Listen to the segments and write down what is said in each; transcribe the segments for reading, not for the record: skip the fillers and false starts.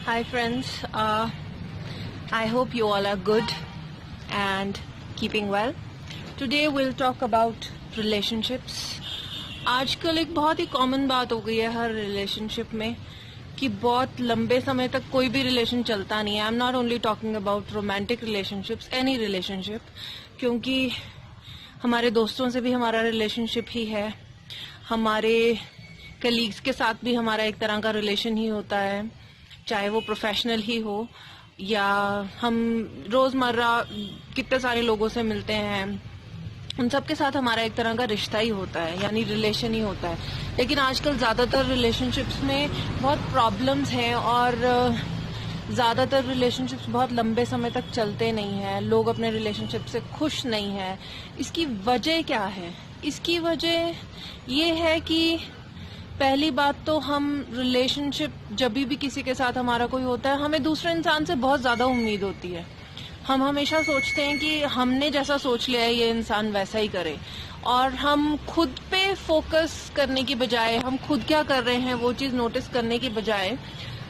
Hi friends, I hope you all are good and keeping well. Today we'll talk about relationships. आजकल एक बहुत ही common बात हो गई है हर रिलेशनशिप में कि बहुत लंबे समय तक कोई भी रिलेशन चलता नहीं है. I am not only talking about romantic relationships, any relationship, क्योंकि हमारे दोस्तों से भी हमारा रिलेशनशिप ही है, हमारे कलीग्स के साथ भी हमारा एक तरह का रिलेशन ही होता है, चाहे वो प्रोफेशनल ही हो या हम रोजमर्रा कितने सारे लोगों से मिलते हैं, उन सब के साथ हमारा एक तरह का रिश्ता ही होता है, यानी रिलेशन ही होता है. लेकिन आजकल ज़्यादातर रिलेशनशिप्स में बहुत प्रॉब्लम्स हैं और ज़्यादातर रिलेशनशिप्स बहुत लंबे समय तक चलते नहीं हैं. लोग अपने रिलेशनशिप से खुश नहीं हैं. इसकी वजह क्या है? इसकी वजह ये है कि पहली बात तो हम रिलेशनशिप जब भी किसी के साथ हमारा कोई होता है, हमें दूसरे इंसान से बहुत ज़्यादा उम्मीद होती है. हम हमेशा सोचते हैं कि हमने जैसा सोच लिया है ये इंसान वैसा ही करे, और हम खुद पे फोकस करने की बजाय, हम खुद क्या कर रहे हैं वो चीज़ नोटिस करने की बजाय,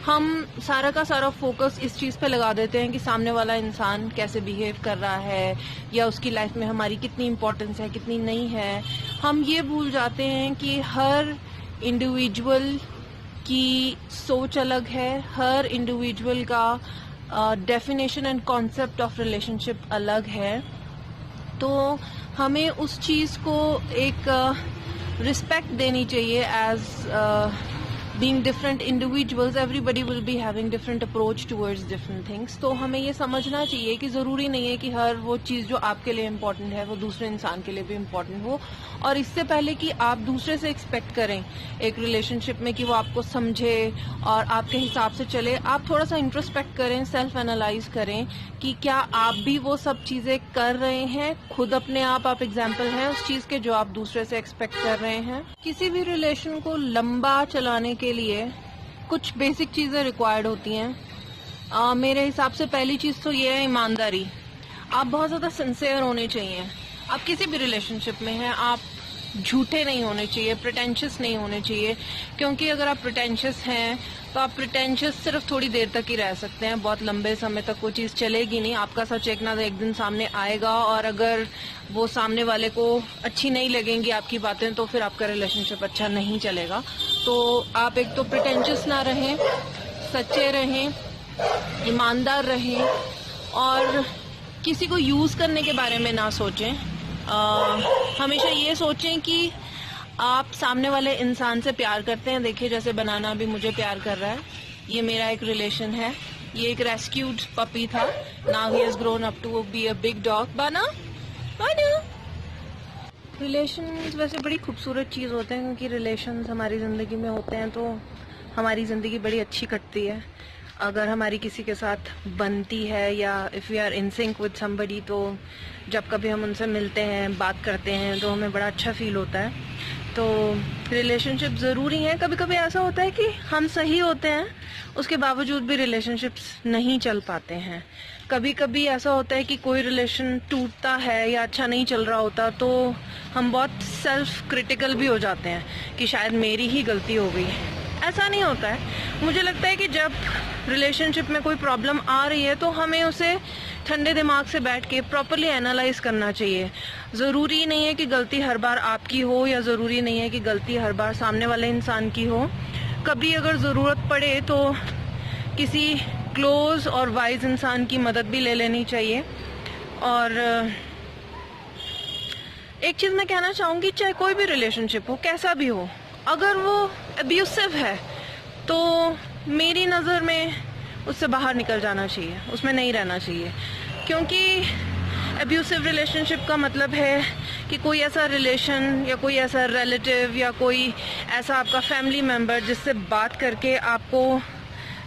हम सारा का सारा फोकस इस चीज़ पे लगा देते हैं कि सामने वाला इंसान कैसे बिहेव कर रहा है या उसकी लाइफ में हमारी कितनी इम्पोर्टेंस है, कितनी नहीं है. हम ये भूल जाते हैं कि हर इंडिविजुअल की सोच अलग है, हर इंडिविजुअल का definition and concept of relationship अलग है. तो हमें उस चीज़ को एक रिस्पेक्ट देनी चाहिए. As being different individuals, everybody will be having different approach towards different things. तो हमें ये समझना चाहिए कि ज़रूरी नहीं है कि हर वो चीज़ जो आपके लिए इम्पोर्टेंट है वो दूसरे इंसान के लिए भी इम्पोर्टेंट हो. और इससे पहले कि आप दूसरे से एक्सपेक्ट करें एक रिलेशनशिप में कि वो आपको समझे और आपके हिसाब से चले, आप थोड़ा सा इंट्रोस्पेक्ट करें, सेल्फ एनालाइज करें कि क्या आप भी वो सब चीज़ें कर रहे हैं. खुद अपने आप एग्जाम्पल हैं उस चीज़ के जो आप दूसरे से एक्सपेक्ट कर रहे हैं. किसी भी रिलेशन को लंबा चलाने के लिए कुछ बेसिक चीज़ें रिक्वायर्ड होती हैं. मेरे हिसाब से पहली चीज़ तो ये है ईमानदारी. आप बहुत ज़्यादा सिंसियर होने चाहिए. आप किसी भी रिलेशनशिप में हैं, आप झूठे नहीं होने चाहिए, प्रिटेंशियस नहीं होने चाहिए, क्योंकि अगर आप प्रिटेंशियस हैं तो आप प्रिटेंशियस सिर्फ थोड़ी देर तक ही रह सकते हैं. बहुत लंबे समय तक वो चीज़ चलेगी नहीं. आपका सच एक ना एक दिन सामने आएगा, और अगर वो सामने वाले को अच्छी नहीं लगेंगी आपकी बातें, तो फिर आपका रिलेशनशिप अच्छा नहीं चलेगा. तो आप एक तो प्रिटेंशियस ना रहें, सच्चे रहें, ईमानदार रहें, और किसी को यूज़ करने के बारे में ना सोचें. हमेशा ये सोचें कि आप सामने वाले इंसान से प्यार करते हैं. देखिए, जैसे बनाना भी मुझे प्यार कर रहा है. ये मेरा एक रिलेशन है. ये एक रेस्क्यूड पपी था. Now he has grown up to be a big dog. बाना रिलेशंस वैसे बड़ी खूबसूरत चीज़ होते हैं, क्योंकि रिलेशंस हमारी ज़िंदगी में होते हैं तो हमारी ज़िंदगी बड़ी अच्छी कटती है. अगर हमारी किसी के साथ बनती है या if we are in sync with somebody, तो जब कभी हम उनसे मिलते हैं, बात करते हैं, तो हमें बड़ा अच्छा फील होता है. तो रिलेशनशिप ज़रूरी है. कभी कभी ऐसा होता है कि हम सही होते हैं, उसके बावजूद भी रिलेशनशिप्स नहीं चल पाते हैं. कभी कभी ऐसा होता है कि कोई रिलेशन टूटता है या अच्छा नहीं चल रहा होता, तो हम बहुत सेल्फ क्रिटिकल भी हो जाते हैं कि शायद मेरी ही गलती हो गई. ऐसा नहीं होता है. मुझे लगता है कि जब रिलेशनशिप में कोई प्रॉब्लम आ रही है तो हमें उसे ठंडे दिमाग से बैठ के प्रॉपरली एनालाइज करना चाहिए. ज़रूरी नहीं है कि गलती हर बार आपकी हो, या ज़रूरी नहीं है कि गलती हर बार सामने वाले इंसान की हो. कभी अगर ज़रूरत पड़े तो किसी क्लोज और वाइज इंसान की मदद भी ले लेनी चाहिए. और एक चीज़ मैं कहना चाहूँगी, चाहे कोई भी रिलेशनशिप हो, कैसा भी हो, अगर वो अब्यूसिव है तो मेरी नज़र में उससे बाहर निकल जाना चाहिए, उसमें नहीं रहना चाहिए. क्योंकि अब्यूसिव रिलेशनशिप का मतलब है कि कोई ऐसा रिलेशन या कोई ऐसा रिलेटिव या कोई ऐसा आपका फैमिली मेम्बर जिससे बात करके आपको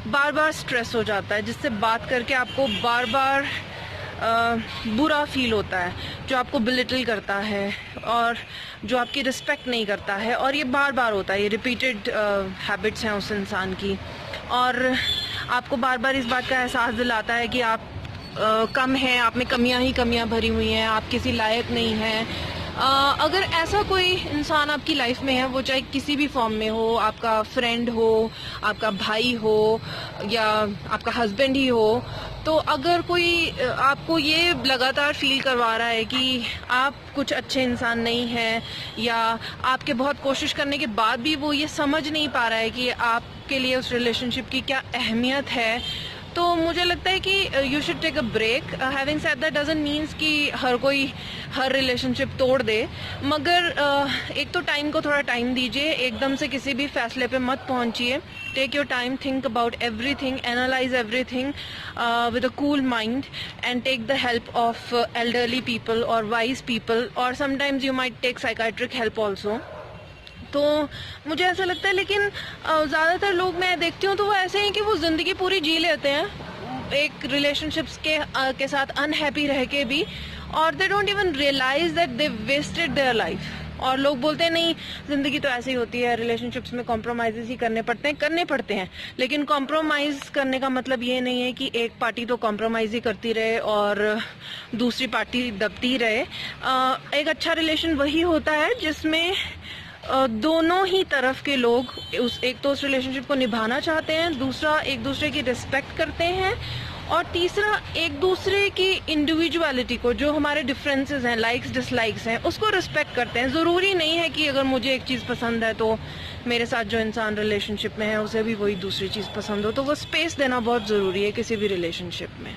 बार बार स्ट्रेस हो जाता है, जिससे बात करके आपको बार बार बुरा फील होता है, जो आपको बिलिटल करता है और जो आपकी रिस्पेक्ट नहीं करता है. और ये बार बार होता है, ये रिपीटेड हैबिट्स हैं उस इंसान की, और आपको बार बार इस बात का एहसास दिलाता है कि आप कम हैं, आप में कमियां ही कमियां भरी हुई हैं, आप किसी लायक नहीं हैं, अगर ऐसा कोई इंसान आपकी लाइफ में है, वो चाहे किसी भी फॉर्म में हो, आपका फ्रेंड हो, आपका भाई हो या आपका हस्बैंड ही हो, तो अगर कोई आपको ये लगातार फील करवा रहा है कि आप कुछ अच्छे इंसान नहीं हैं, या आपके बहुत कोशिश करने के बाद भी वो ये समझ नहीं पा रहा है कि आपके लिए उस रिलेशनशिप की क्या अहमियत है, तो मुझे लगता है कि you should take a break. Having said that doesn't means कि हर कोई हर रिलेशनशिप तोड़ दे, मगर एक तो टाइम को थोड़ा टाइम दीजिए, एकदम से किसी भी फैसले पे मत पहुंचिए. Take your time, think about everything, analyse everything with a cool mind and take the help of elderly people or wise people, or sometimes you might take psychiatric help also. तो मुझे ऐसा लगता है, लेकिन ज़्यादातर लोग मैं देखती हूँ तो वो ऐसे हैं कि वो ज़िंदगी पूरी जी लेते हैं एक रिलेशनशिप्स के साथ अनहैप्पी रह के भी, और they don't even realise that they wasted their life. और लोग बोलते हैं नहीं, ज़िंदगी तो ऐसे ही होती है, रिलेशनशिप्स में कॉम्प्रोमाइज़ ही करने पड़ते हैं. लेकिन कॉम्प्रोमाइज़ करने का मतलब ये नहीं है कि एक पार्टी तो कॉम्प्रोमाइज़ ही करती रहे और दूसरी पार्टी दबती रहे. एक अच्छा रिलेशन वही होता है जिसमें दोनों ही तरफ के लोग एक तो उस रिलेशनशिप को निभाना चाहते हैं, दूसरा एक दूसरे की रिस्पेक्ट करते हैं, और तीसरा एक दूसरे की इंडिविजुअलिटी को, जो हमारे डिफरेंसेस हैं, लाइक्स डिसलाइक्स हैं, उसको रिस्पेक्ट करते हैं. ज़रूरी नहीं है कि अगर मुझे एक चीज़ पसंद है तो मेरे साथ जो इंसान रिलेशनशिप में है उसे भी वही दूसरी चीज़ पसंद हो. तो वो स्पेस देना बहुत ज़रूरी है किसी भी रिलेशनशिप में.